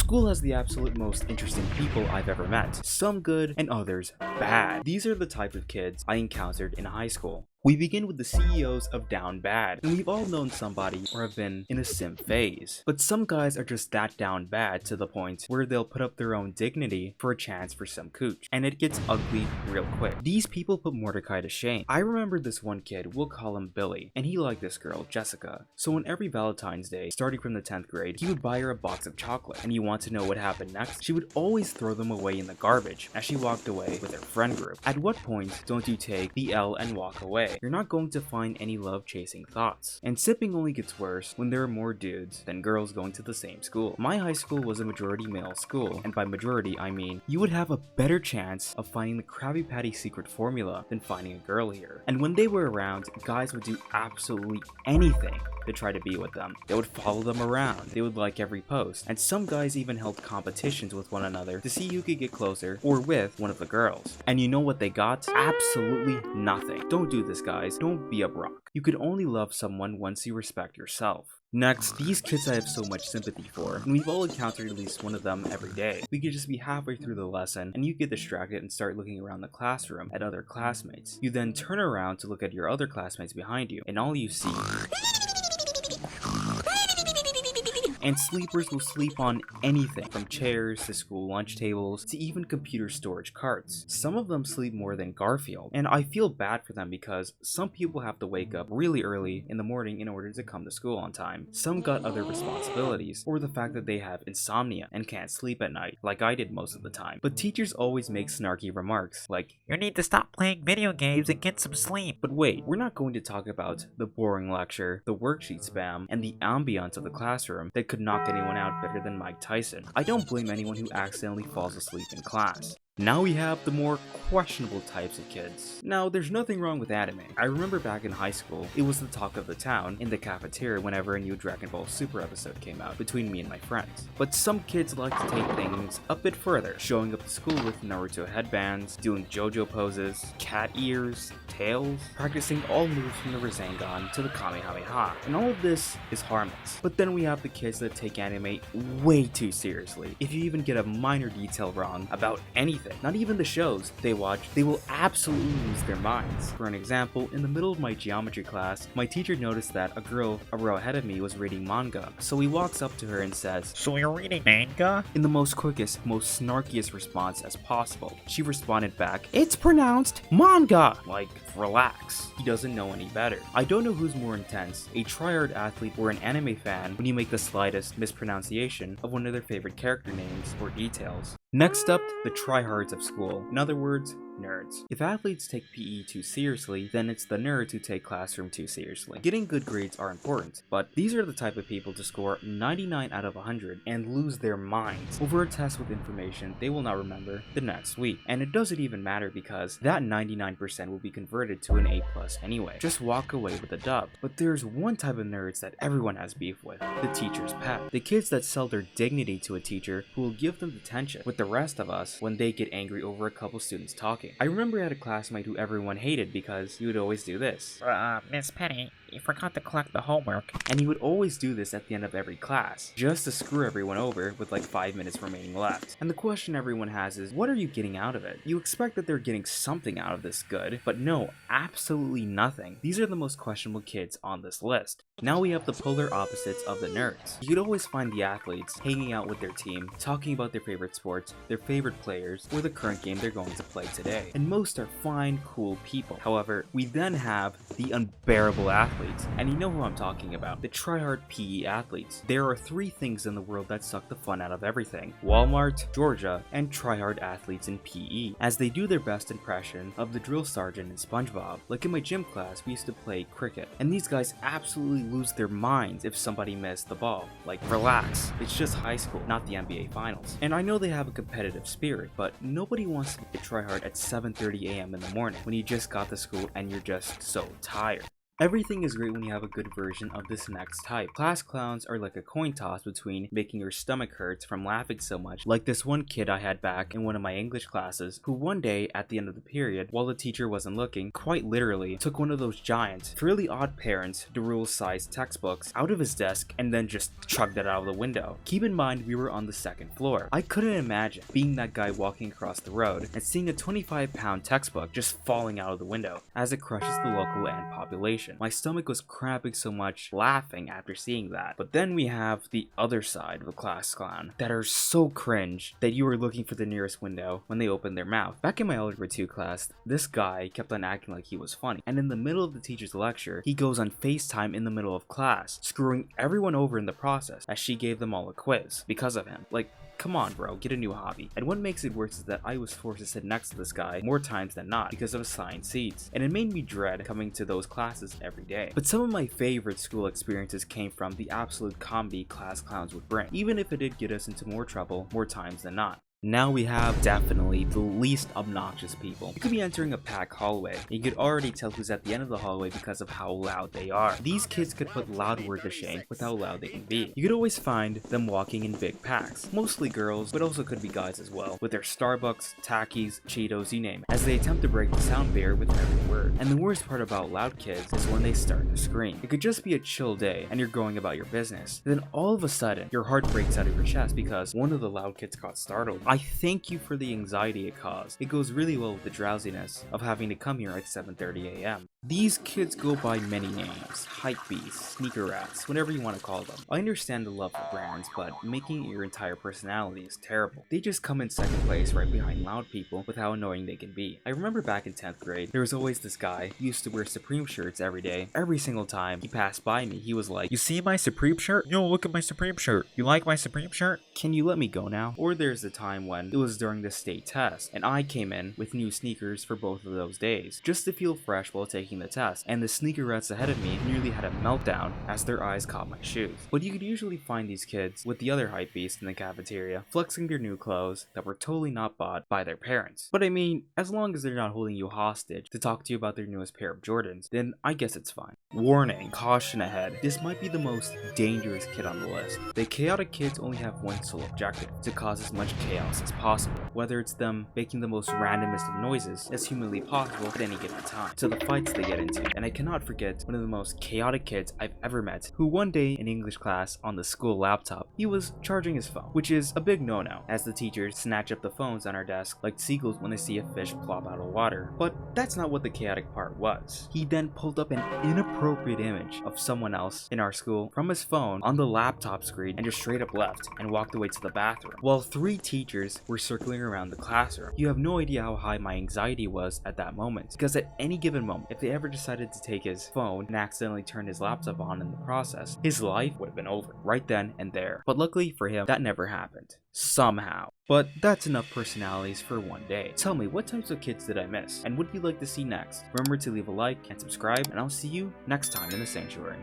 School has the absolute most interesting people I've ever met, some good and others bad. These are the type of kids I encountered in high school. We begin with the CEOs of Down Bad, and we've all known somebody or have been in a simp phase. But some guys are just that down bad to the point where they'll put up their own dignity for a chance for some cooch, and it gets ugly real quick. These people put Mordecai to shame. I remember this one kid, we'll call him Billy, and he liked this girl, Jessica. So on every Valentine's Day, starting from the 10th grade, he would buy her a box of chocolate, and you want to know what happened next? She would always throw them away in the garbage as she walked away with her friend group. At what point don't you take the L and walk away? You're not going to find any love-chasing thoughts. And sipping only gets worse when there are more dudes than girls going to the same school. My high school was a majority male school, and by majority I mean you would have a better chance of finding the Krabby Patty secret formula than finding a girl here. And when they were around, guys would do absolutely anything to try to be with them. They would follow them around, they would like every post, and some guys even held competitions with one another to see who could get closer or with one of the girls. And you know what they got? Absolutely nothing. Don't do this, guys. Don't be a brock. You could only love someone once you respect yourself. Next, these kids I have so much sympathy for, and we've all encountered at least one of them every day. We could just be halfway through the lesson, and you get distracted and start looking around the classroom at other classmates. You then turn around to look at your other classmates behind you, and all you see and sleepers will sleep on anything from chairs to school lunch tables to even computer storage carts. Some of them sleep more than Garfield, and I feel bad for them because some people have to wake up really early in the morning in order to come to school on time. Some got other responsibilities, or the fact that they have insomnia and can't sleep at night, like I did most of the time. But teachers always make snarky remarks like, "You need to stop playing video games and get some sleep." But wait, we're not going to talk about the boring lecture, the worksheet spam, and the ambiance of the classroom that could knock anyone out better than Mike Tyson. I don't blame anyone who accidentally falls asleep in class. Now we have the more questionable types of kids. Now, there's nothing wrong with anime. I remember back in high school, it was the talk of the town in the cafeteria whenever a new Dragon Ball Super episode came out between me and my friends. But some kids like to take things a bit further, showing up to school with Naruto headbands, doing JoJo poses, cat ears, tails, practicing all moves from the Rasengan to the Kamehameha. And all of this is harmless. But then we have the kids that take anime way too seriously. If you even get a minor detail wrong about anything, not even the shows they watch, they will absolutely lose their minds. For an example, in the middle of my geometry class, my teacher noticed that a girl a row ahead of me was reading manga. So he walks up to her and says, "So you're reading manga?" in the most quickest, most snarkiest response as possible. She responded back, "It's pronounced manga!" Like, relax. He doesn't know any better. I don't know who's more intense, a tryhard athlete or an anime fan when you make the slightest mispronunciation of one of their favorite character names or details. Next up, the tryhards of school. In other words, nerds. If athletes take PE too seriously, then it's the nerds who take classroom too seriously. Getting good grades are important, but these are the type of people to score 99 out of 100 and lose their minds over a test with information they will not remember the next week. And it doesn't even matter because that 99% will be converted to an A+ anyway. Just walk away with a dub. But there's one type of nerds that everyone has beef with, the teacher's pet. The kids that sell their dignity to a teacher who will give them detention, with the rest of us when they get angry over a couple students talking. I remember I had a classmate who everyone hated because he would always do this. Miss Penny, you forgot to collect the homework. And he would always do this at the end of every class, just to screw everyone over with like 5 minutes remaining left. And the question everyone has is, what are you getting out of it? You expect that they're getting something out of this good, but no, absolutely nothing. These are the most questionable kids on this list. Now we have the polar opposites of the nerds. You could always find the athletes hanging out with their team, talking about their favorite sports, their favorite players, or the current game they're going to play today. And most are fine, cool people. However, we then have the unbearable athletes, and you know who I'm talking about, the tryhard PE athletes. There are 3 things in the world that suck the fun out of everything: Walmart, Georgia, and tryhard athletes in PE, as they do their best impression of the drill sergeant in SpongeBob. Like in my gym class, we used to play cricket, and these guys absolutely lose their minds if somebody missed the ball. Like, relax, it's just high school, not the NBA finals. And I know they have a competitive spirit, but nobody wants to be a tryhard at 7:30 a.m. in the morning when you just got to school and you're just so tired. Everything is great when you have a good version of this next type. Class clowns are like a coin toss between making your stomach hurt from laughing so much, like this one kid I had back in one of my English classes, who one day at the end of the period, while the teacher wasn't looking, quite literally took one of those giant, really odd parents, the rule-sized textbooks out of his desk and then just chugged it out of the window. Keep in mind we were on the second floor. I couldn't imagine being that guy walking across the road and seeing a 25-pound textbook just falling out of the window as it crushes the local ant population. My stomach was cramping so much laughing after seeing that. But then we have the other side of a class clown that are so cringe that you were looking for the nearest window when they opened their mouth. Back in my Algebra 2 class, this guy kept on acting like he was funny, and in the middle of the teacher's lecture, he goes on FaceTime in the middle of class, screwing everyone over in the process as she gave them all a quiz because of him. Like, come on bro, get a new hobby. And what makes it worse is that I was forced to sit next to this guy more times than not because of assigned seats, and it made me dread coming to those classes every day. But some of my favorite school experiences came from the absolute comedy class clowns would bring, even if it did get us into more trouble more times than not. Now we have definitely the least obnoxious people. You could be entering a packed hallway, and you could already tell who's at the end of the hallway because of how loud they are. These kids could put loud word to shame with how loud they can be. You could always find them walking in big packs, mostly girls, but also could be guys as well, with their Starbucks, Takis, Cheetos, you name it, as they attempt to break the sound barrier with every word. And the worst part about loud kids is when they start to scream. It could just be a chill day and you're going about your business. Then all of a sudden, your heart breaks out of your chest because one of the loud kids got startled. I thank you for the anxiety it caused. It goes really well with the drowsiness of having to come here at 7:30 a.m. These kids go by many names: Hypebeast, sneaker rats, whatever you want to call them. I understand the love for brands, but making it your entire personality is terrible. They just come in second place right behind loud people with how annoying they can be. I remember back in 10th grade, there was always this guy who used to wear Supreme shirts every day. Every single time he passed by me, he was like, "You see my Supreme shirt? Yo, look at my Supreme shirt. You like my Supreme shirt? Can you let me go now?" Or there's the time when it was during the state test, and I came in with new sneakers for both of those days, just to feel fresh while taking the test, and the sneaker rats ahead of me nearly had a meltdown as their eyes caught my shoes. But you could usually find these kids with the other hype beast in the cafeteria, flexing their new clothes that were totally not bought by their parents. But I mean, as long as they're not holding you hostage to talk to you about their newest pair of Jordans, then I guess it's fine. Warning, caution ahead, this might be the most dangerous kid on the list. The chaotic kids only have one sole objective: to cause as much chaos as possible, whether it's them making the most randomest of noises as humanly possible at any given time, to the fights they get into. And I cannot forget one of the most chaotic kids I've ever met, who one day in English class on the school laptop, he was charging his phone, which is a big no-no, as the teachers snatch up the phones on our desk like seagulls when they see a fish plop out of water. But that's not what the chaotic part was. He then pulled up an inappropriate image of someone else in our school from his phone on the laptop screen and just straight up left and walked away to the bathroom, while 3 teachers were circling around the classroom. You have no idea how high my anxiety was at that moment, because at any given moment, if they ever decided to take his phone and accidentally turn his laptop on in the process, his life would have been over right then and there. But luckily for him, that never happened. Somehow. But that's enough personalities for one day. Tell me, what types of kids did I miss? And what would you like to see next? Remember to leave a like and subscribe, and I'll see you next time in the sanctuary.